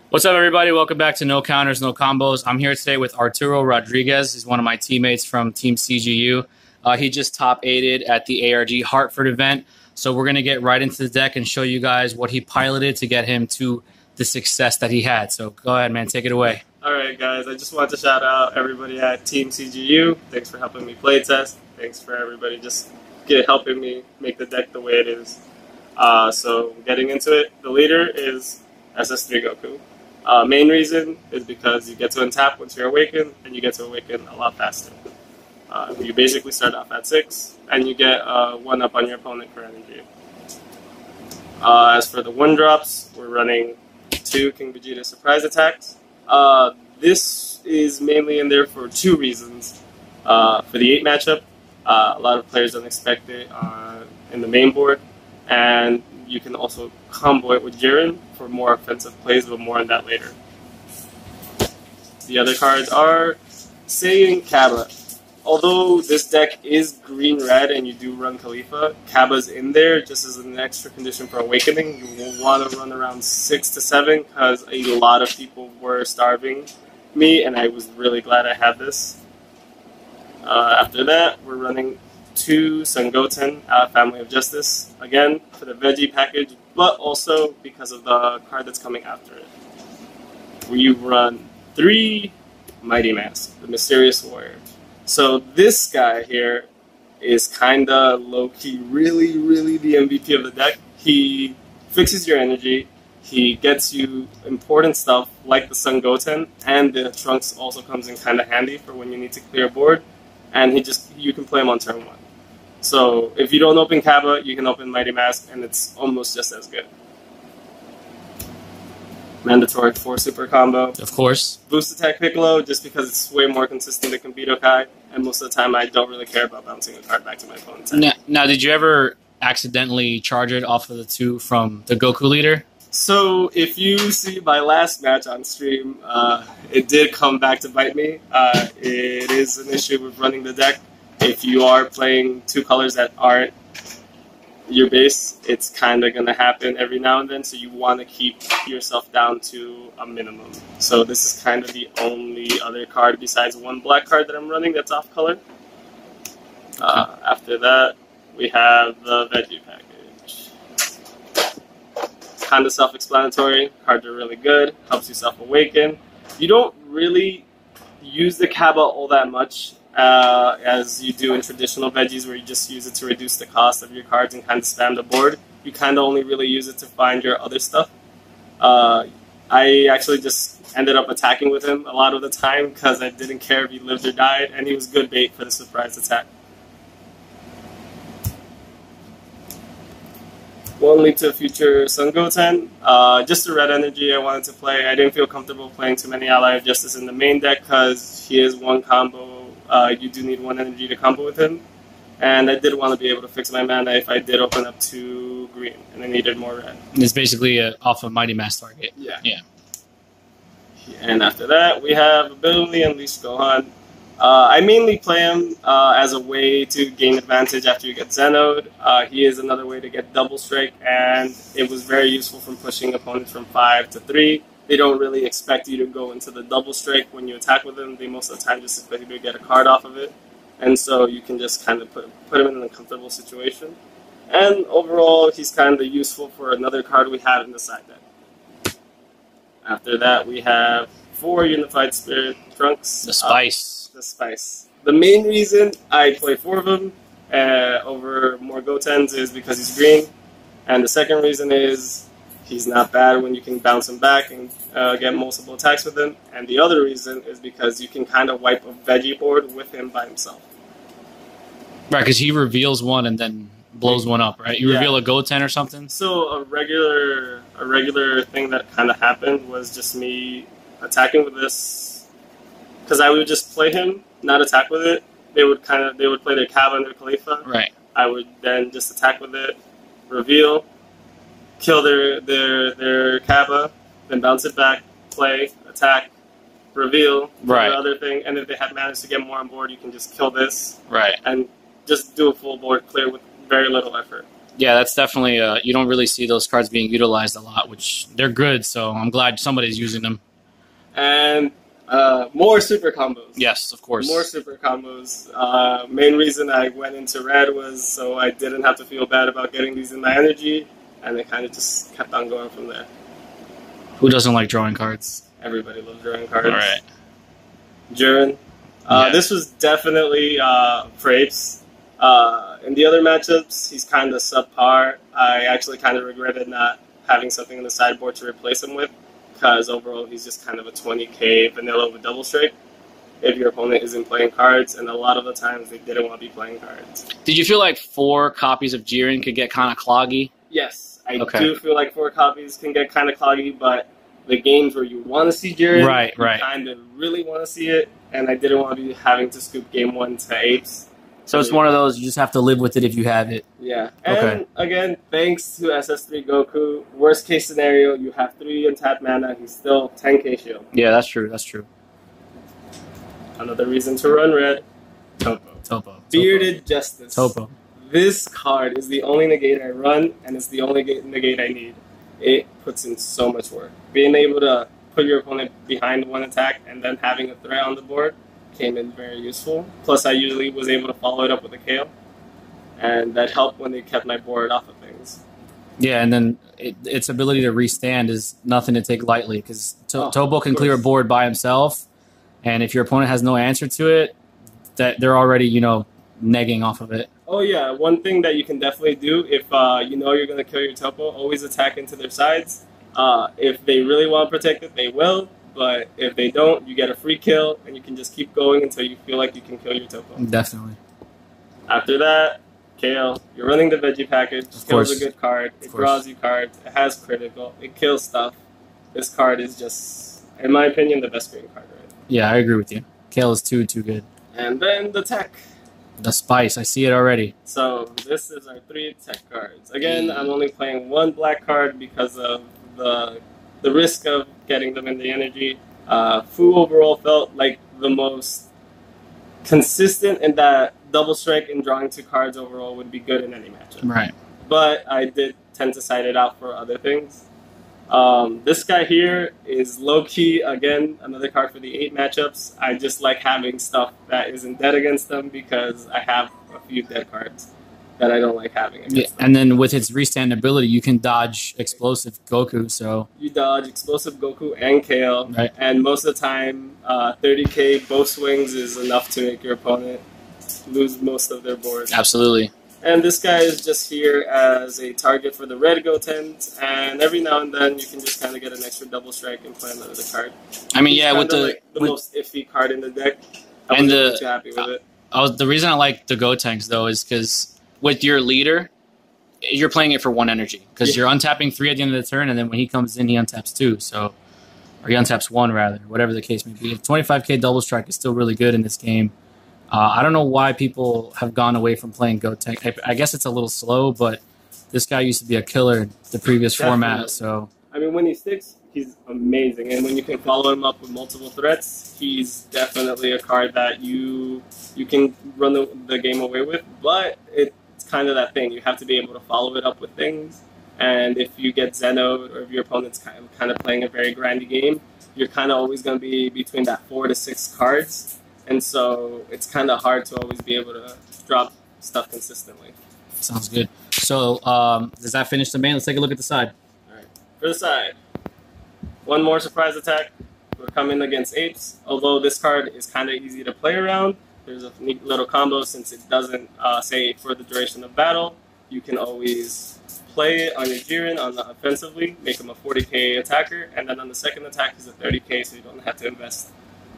What's up, everybody? Welcome back to No Counters, No Combos. I'm here today with Arturo Rodriguez. He's one of my teammates from Team CGU. He just top 8'd at the ARG Hartford event. So we're going to get right into the deck and show you guys what he piloted to get him to the success that he had. So go ahead, man. Take it away. All right, guys. I just want to shout out everybody at Team CGU. Thanks for helping me play test. Thanks for everybody just helping me make the deck the way it is. So getting into it, the leader is SS3 Goku. Main reason is because you get to untap once you're awakened, and you get to awaken a lot faster. You basically start off at 6, and you get 1 up on your opponent for energy. As for the 1-drops, we're running 2 King Vegeta surprise attacks. This is mainly in there for 2 reasons. For the 8 matchup, a lot of players don't expect it in the main board, and you can also combo it with Jiren for more offensive plays, but more on that later. The other cards are Saiyan Kaba. Although this deck is green-red and you do run Khalifa, Kaba's in there just as an extra condition for Awakening. You will want to run around 6 to 7 because a lot of people were starving me, and I was really glad I had this. After that, we're running 2 Son Goten, Family of Justice, again for the veggie package, but also because of the card that's coming after it. We run 3 Mighty Mask, the Mysterious Warrior. So this guy here is kinda low-key, really the MVP of the deck. He fixes your energy, he gets you important stuff like the Son Goten, and the Trunks also comes in kinda handy for when you need to clear a board, and you can play him on turn 1. So if you don't open Kaba, you can open Mighty Mask, and it's almost just as good. Mandatory 4 super combo. Of course. Boost attack Piccolo, just because it's way more consistent than Kambito Kai, and most of the time I don't really care about bouncing a card back to my opponent's hand. Now, did you ever accidentally charge it off of the 2 from the Goku leader? So if you see my last match on stream, it did come back to bite me. It is an issue with running the deck. If you are playing 2 colors that aren't your base, it's kind of going to happen every now and then, so you want to keep yourself down to a minimum. So this is kind of the only other card besides 1 black card that I'm running that's off color. After that, we have the veggie package. Kind of self-explanatory. Cards are really good. Helps you self-awaken. You don't really use the Kaba all that much as you do in traditional veggies, where you just use it to reduce the cost of your cards and kind of spam the board. You kind of only really use it to find your other stuff. I actually just ended up attacking with him a lot of the time because I didn't care if he lived or died, and he was good bait for the surprise attack. 1 Leap to the Future Son Goten. Just a red energy I wanted to play. I didn't feel comfortable playing too many Ally of Justice in the main deck because he is 1 combo. You do need 1 energy to combo with him. And I did want to be able to fix my mana if I did open up 2 green, and I needed more red. It's basically off a Mighty Mask target. Yeah. And after that, we have Ability Unleash Gohan. I mainly play him as a way to gain advantage after you get Xeno'd. He is another way to get Double Strike, and it was very useful from pushing opponents from 5 to 3. They don't really expect you to go into the Double Strike when you attack with them. They most of the time just expect you to get a card off of it. And so you can just kind of put him in a comfortable situation. And overall, he's kind of useful for another card we have in the side deck. After that, we have 4 Unified Spirit Trunks. The Spice. The Spice. The main reason I play 4 of them over more Gotens is because he's green. And the second reason is he's not bad when you can bounce him back and get multiple attacks with him. And the other reason is because you can kind of wipe a veggie board with him by himself. Right, because he reveals 1 and then blows 1 up, right? You reveal a Goten or something? So a regular thing that kind of happened was just me attacking with this. Because I would just play him, not attack with it. They would play their Kaba and their Khalifa. Right. I would then just attack with it, reveal, kill their Kaba, then bounce it back, play, attack, reveal, right. The other thing, and if they had managed to get more on board, you can just kill this, right, and just do a full board clear with very little effort. Yeah, that's definitely you don't really see those cards being utilized a lot, which they're good. So I'm glad somebody's using them. And more super combos. Yes, of course. More super combos. Main reason I went into red was so I didn't have to feel bad about getting these in my energy, and it kind of just kept on going from there. Who doesn't like drawing cards? Everybody loves drawing cards. All right. Jiren. Yeah. This was definitely Frapes. In the other matchups, he's kind of subpar. I actually kind of regretted not having something in the sideboard to replace him with, because overall he's just kind of a 20k vanilla with double strike if your opponent isn't playing cards, and a lot of the times they didn't want to be playing cards. Did you feel like 4 copies of Jiren could get kind of cloggy? Yes, I do feel like 4 copies can get kind of cloggy, but the games where you want to see Jiren, you kind of really want to see it, and I didn't want to be having to scoop game 1 to apes. So it's one of those, you just have to live with it if you have it. Yeah. And again, thanks to SS3 Goku, worst case scenario, you have 3 untapped mana, he's still 10k shield. Yeah, that's true, that's true. Another reason to run red, Topo. Bearded Justice. Topo. This card is the only negate I run, and it's the only negate I need. It puts in so much work. Being able to put your opponent behind 1 attack and then having a threat on the board came in very useful. Plus, I usually was able to follow it up with a KO, and that helped when they kept my board off of things. Yeah, and then its ability to restand is nothing to take lightly, because Topo can clear a board by himself, and if your opponent has no answer to it, that they're already, negging off of it. Oh yeah, one thing that you can definitely do if you know you're going to kill your Topo, always attack into their sides. If they really want to protect it, they will. But if they don't, you get a free kill, and you can just keep going until you feel like you can kill your Topo. Definitely. After that, KL, you're running the veggie package. Kill's a good card. It draws you cards. It has critical. It kills stuff. This card is just, in my opinion, the best green card, right? Yeah, I agree with you. Kale is too good. And then the tech. The spice, I see it already. So this is our 3 tech cards. Again, I'm only playing 1 black card because of the risk of getting them in the energy. Fu overall felt like the most consistent in that double strike and drawing 2 cards overall would be good in any matchup. Right. But I did tend to side it out for other things. This guy here is low-key, again, another card for the 8 matchups. I just like having stuff that isn't dead against them because I have a few dead cards that I don't like having against them. And then with its restand ability, you can dodge explosive Goku, so... You dodge explosive Goku and Kale, and most of the time, 30k both swings is enough to make your opponent lose most of their board. Absolutely. And this guy is just here as a target for the red Gotenks, and every now and then you can just kind of get an extra double strike and play another card. I mean, yeah, with the most iffy card in the deck. I wasn't too happy with it. The reason I like the Gotenks though is because with your leader, you're playing it for 1 energy because you're untapping 3 at the end of the turn, and then when he comes in, he untaps 2. So, or he untaps 1 rather, whatever the case may be. 25k double strike is still really good in this game. I don't know why people have gone away from playing Gotenk. I guess it's a little slow, but this guy used to be a killer in the previous format. So I mean, when he sticks, he's amazing, and when you can follow him up with multiple threats, he's definitely a card that you can run the game away with. But it's kind of that thing. You have to be able to follow it up with things, and if you get Zenoed or if your opponent's kind of playing a very grindy game, you're kind of always going to be between that 4 to 6 cards. And so it's kind of hard to always be able to drop stuff consistently. Sounds good. So does that finish the main? Let's take a look at the side. All right. For the side, 1 more surprise attack. We're coming against apes. Although this card is kind of easy to play around, there's a neat little combo since it doesn't say for the duration of battle. You can always play it on your Jiren offensively, make him a 40k attacker, and then on the second attack he's a 30k, so you don't have to invest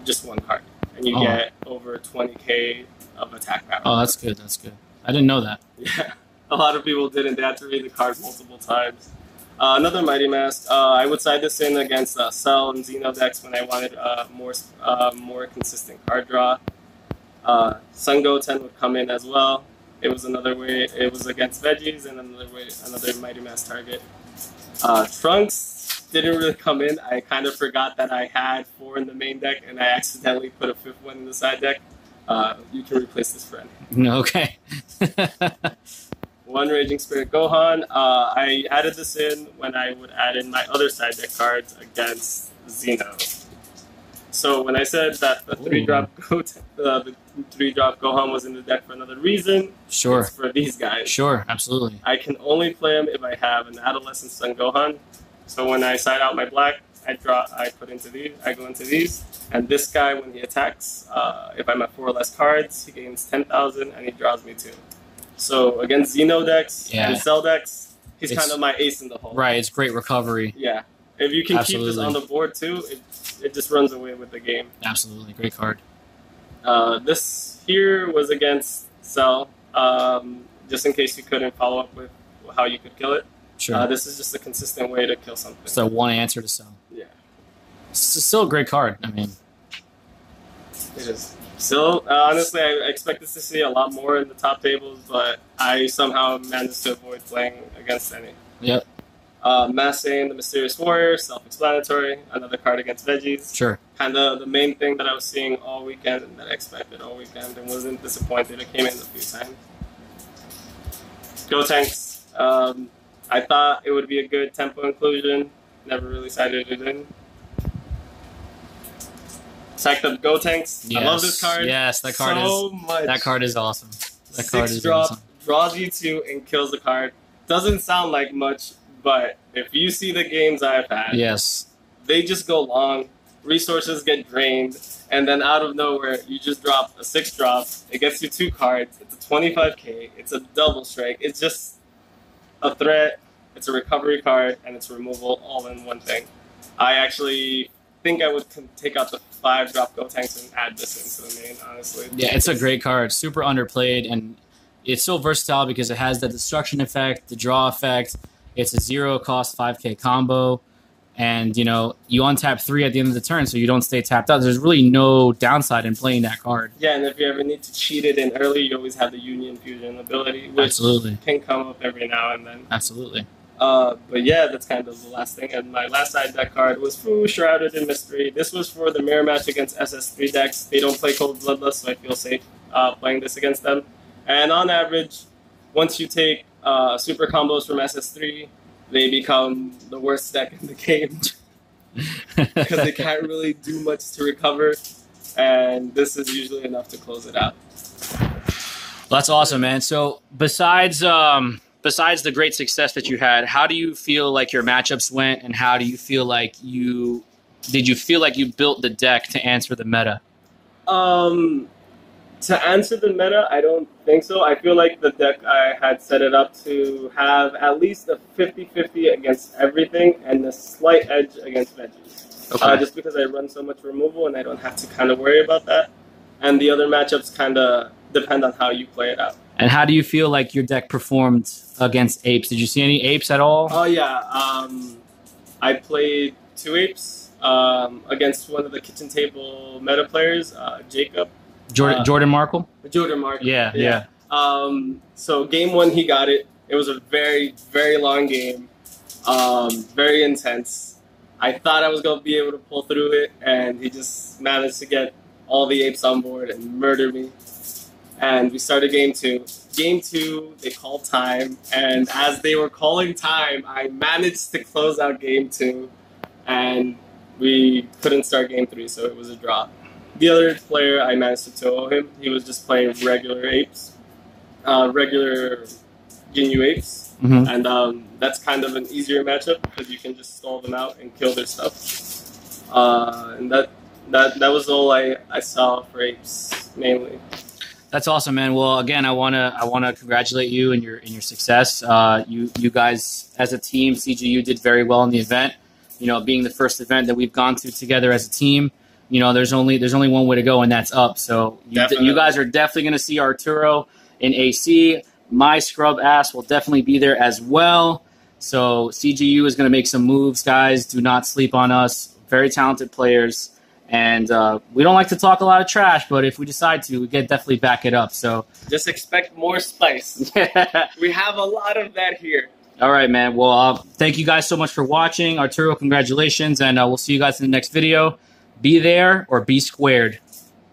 just 1 card. And you get over 20k of attack power. Oh, that's good. That's good. I didn't know that. Yeah, a lot of people didn't. They had to read the card multiple times. Another Mighty Mask. I would side this in against Cell and Xeno decks when I wanted more consistent card draw. Sun Goten would come in as well. It was another way. It was against veggies, and another Mighty Mask target. Trunks didn't really come in. I kind of forgot that I had 4 in the main deck, and I accidentally put a 5th one in the side deck. You can replace this friend. Okay. one Raging Spirit Gohan. I added this in when I would add in my other side deck cards against Xeno. So when I said that the 3-drop Gohan was in the deck for another reason, sure, it's for these guys. Sure, absolutely. I can only play them if I have an Adolescent Sun Gohan. So when I side out my black, I put into these, I go into these, and this guy, when he attacks, if I'm at 4 or less cards, he gains 10,000 and he draws me 2. So against Xeno decks and Cell decks, he's kind of my ace in the hole. Right, it's great recovery. Yeah. If you can keep this on the board too, it just runs away with the game. Absolutely, great card. This here was against Cell, just in case you couldn't follow up with how you could kill it. Sure. This is just a consistent way to kill something. So one answer to Cell. Yeah. It's still a great card. I mean, it is. Still, honestly, I expected to see a lot more in the top tables, but I somehow managed to avoid playing against any. Yep. Massing the Mysterious Warrior, self-explanatory. Another card against veggies. Sure. Kind of the main thing that I was seeing all weekend and that I expected all weekend and wasn't disappointed. It came in a few times. Go Tanks. I thought it would be a good tempo inclusion. Never really sided it in. Psyched up Go Tanks. Yes. I love this card. Yes, that card so much. That card is awesome. That card is 6-drop, awesome. draws you 2 and kills the card. Doesn't sound like much, but if you see the games I've had, yes, they just go long. Resources get drained, and then out of nowhere, you just drop a 6-drop. It gets you 2 cards. It's a 25k. It's a double strike. It's just a threat. It's a recovery card, and it's removal all in one thing. I actually think I would take out the 5-drop Go Tanks and add this into the main, honestly. Yeah, it's a great card. Super underplayed, and it's so versatile because it has the destruction effect, the draw effect. It's a 0-cost 5k combo. And, you know, you untap 3 at the end of the turn, so you don't stay tapped out. There's really no downside in playing that card. Yeah, and if you ever need to cheat it in early, you always have the Union Fusion ability, which Absolutely. Can come up every now and then. Absolutely. But yeah, that's kind of the last thing. And my last side deck card was Fu, Shrouded in Mystery. This was for the mirror match against SS3 decks. They don't play Cold Bloodlust, so I feel safe playing this against them. And on average, once you take super combos from SS3, they become the worst deck in the game because they can't really do much to recover, and this is usually enough to close it out. Well, that's awesome, man. So besides the great success that you had, how do you feel like your matchups went, and how do you feel like did you feel like you built the deck to answer the meta? To answer the meta, I don't think so. I feel like the deck I had set it up to have at least a 50-50 against everything and a slight edge against veggies. Okay. Just because I run so much removal and I don't have to kind of worry about that. And the other matchups kind of depend on how you play it out. And how do you feel like your deck performed against apes? Did you see any apes at all? Oh, yeah. I played 2 apes against one of the kitchen table meta players, Jacob. Jordan Markle? Jordan Markle. Yeah. So game 1, he got it. It was a very, very long game. Very intense. I thought I was going to be able to pull through it, and he just managed to get all the apes on board and murder me. And we started game 2. Game 2, they called time, and as they were calling time, I managed to close out game 2, and we couldn't start game 3, so it was a draw. The other player, I managed to TOO him. He was just playing regular apes, regular Ginyu apes, and that's kind of an easier matchup because you can just stall them out and kill their stuff. And that was all I saw for apes mainly. That's awesome, man. Well, again, I wanna congratulate you and your success. You guys as a team, CGU did very well in the event. You know, being the first event that we've gone to together as a team. You know, there's only one way to go, and that's up. So you guys are definitely going to see Arturo in AC. My scrub ass will definitely be there as well. So CGU is going to make some moves, guys. Do not sleep on us. Very talented players. And we don't like to talk a lot of trash, but if we decide to, we can definitely back it up. So just expect more spice. We have a lot of that here. All right, man. Well, thank you guys so much for watching. Arturo, congratulations, and we'll see you guys in the next video. Be there or be squared.